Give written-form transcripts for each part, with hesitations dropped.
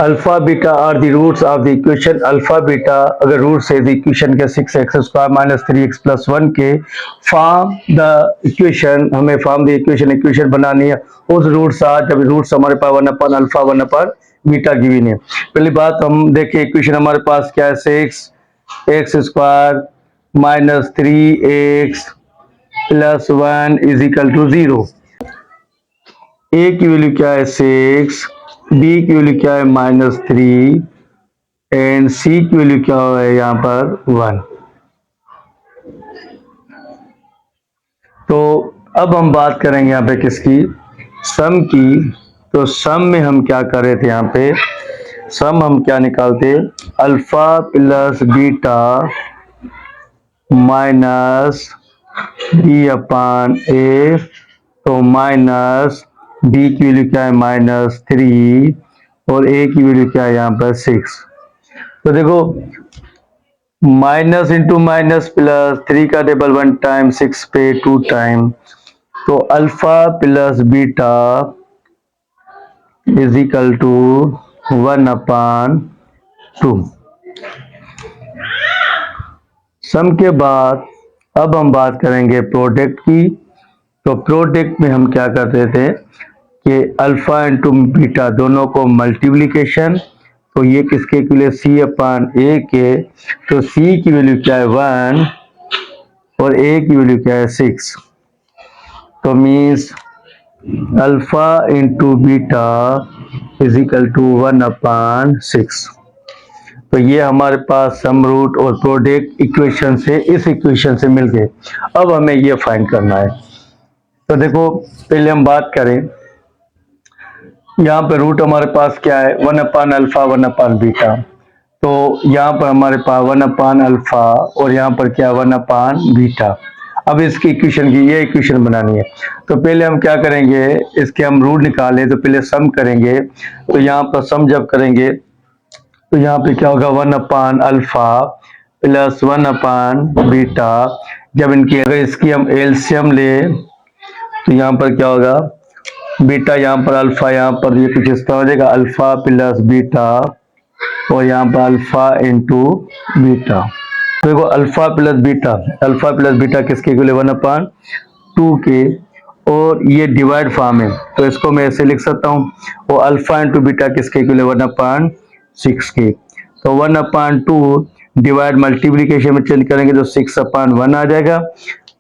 Alpha beta are the roots of the equation. Alpha beta अगर roots है the equation के 6x² minus 3x+1 के form the equation, हमें form the equation बनानी है। उस रूट्स आ जब रूट्स हमारे पास 1 अल्फा 1 बीटा गिवन है। पहली बात हम देखिए इक्वेशन हमारे पास क्या है, 6x² minus 3x+1 is equal to 0। A की वैल्यू क्या है 6, बी की वैल्यू क्या है -3 एंड सी की वैल्यू क्या है यहाँ पर 1। तो अब हम बात करेंगे यहाँ पे किसकी, सम की। तो सम में हम क्या कर रहे थे, यहाँ पे सम हम क्या निकालते, alpha plus beta minus b upon a, तो माइनस बी की वैल्यू क्या है -3 और ए की वैल्यू क्या है यहाँ पर 6। तो देखो माइनस इंटू माइनस प्लस, 3 का टेबल 1 टाइम, 6 पे 2 टाइम, तो alpha plus beta is equal to 1/2। Sum के बाद अब हम बात करेंगे प्रोडक्ट की। तो प्रोडक्ट में हम क्या करते थे कि अल्फा इंटू बीटा दोनों को मल्टीप्लीकेशन, तो ये किसके के लिए C/A के, तो C की वैल्यू क्या है 1 और A की वैल्यू क्या है 6। तो means alpha into beta is equal to 1/6। तो ये हमारे पास सम रूट और प्रोडक्ट इक्वेशन से, इस इक्वेशन से मिल गए। अब हमें ये फाइंड करना है। तो देखो पहले हम बात करें, यहाँ पे रूट हमारे पास क्या है 1/अल्फा 1/बीटा। तो यहाँ पर हमारे पास 1/अल्फा और यहाँ पर क्या 1/बीटा। अब इसकी इक्वेशन की ये इक्वेशन बनानी है। तो पहले हम क्या करेंगे, इसके हम रूट निकाले तो पहले सम करेंगे। तो यहाँ पर सम जब करेंगे तो यहाँ पे क्या होगा 1/अल्फा प्लस 1/बीटा। जब इनकी अगर इसकी हम एलसीएम ले तो यहाँ पर क्या होगा, बीटा यहाँ पर अल्फा, यहाँ पर ये कुछ इस तरह हो जाएगा अल्फा प्लस बीटा और यहाँ पर अल्फा इंटू बीटा। तो देखो अल्फा प्लस बीटा किसके इक्वल 1/2 के, और ये डिवाइड फॉर्म है तो इसको मैं ऐसे लिख सकता हूँ। और अल्फा इंटू बीटा किसके इक्वल 1/6 के। तो 1/2 डिवाइड मल्टीप्लीकेशन में चेंज करेंगे तो 6/1 आ जाएगा।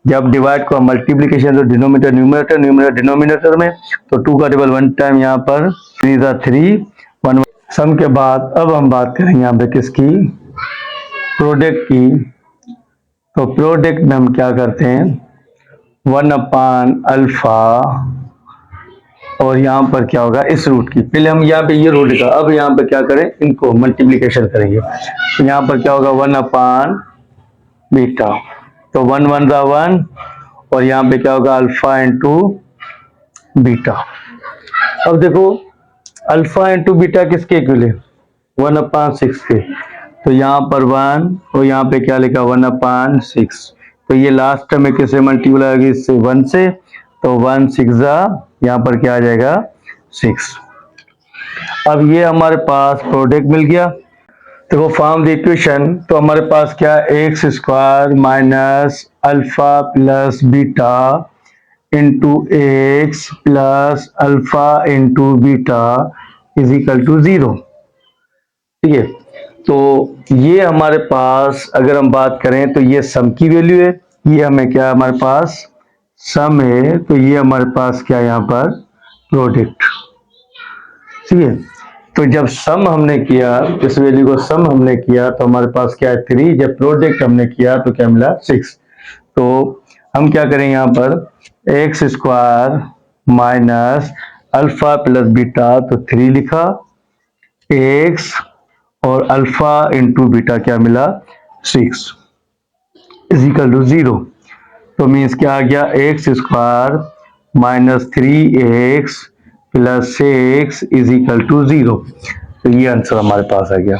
जब डिवाइड को मल्टीप्लीकेशन तो डिनोमिनेटर न्यूमरेटर, न्यूमरेटर डिनोमिनेटर में, तो 2 का टेबल 1 टाइम यहाँ पर 3 1 सम के बाद अब हम बात करेंगे यहाँ पे किसकी, प्रोडक्ट की। तो प्रोडक्ट में हम क्या करते हैं 1/अल्फा और यहाँ पर क्या होगा इस रूट की, पहले हम यहाँ पे ये रूट का, अब यहाँ पे क्या करें इनको मल्टीप्लीकेशन करेंगे। तो यहाँ पर क्या होगा 1/बीटा, तो 1 1 1 और यहाँ पे क्या होगा अल्फा इंटू बीटा। अब देखो अल्फा इंटू बीटा किसके इक्वल है 1/6 के। तो यहाँ पर 1 और यहाँ पे क्या लिखा 1/6। तो ये लास्ट में किसे मल्टीप्लाई होगी इससे 1 से, तो 1 6 यहाँ पर क्या आ जाएगा 6। अब ये हमारे पास प्रोडक्ट मिल गया। देखो फॉर्म द इक्वेशन, तो हमारे पास क्या x² minus alpha plus beta into x plus alpha into beta is equal to 0। ठीक है, तो ये हमारे पास अगर हम बात करें तो ये सम की वैल्यू है, ये हमें क्या हमारे पास सम है, तो ये हमारे पास क्या यहाँ पर प्रोडक्ट। ठीक है, तो जब सम हमने किया, इस वैल्यू को सम हमने किया तो हमारे पास क्या है 3, जब प्रोडक्ट हमने किया तो क्या मिला 6। तो हम क्या करें यहाँ पर x² minus alpha plus beta, तो 3 लिखा, x और अल्फा इंटू बीटा क्या मिला 6 इज इक्वल टू 0। तो मीन्स क्या आ गया x² minus 3x plus 6 is equal to 0। तो ये आंसर हमारे पास आ गया।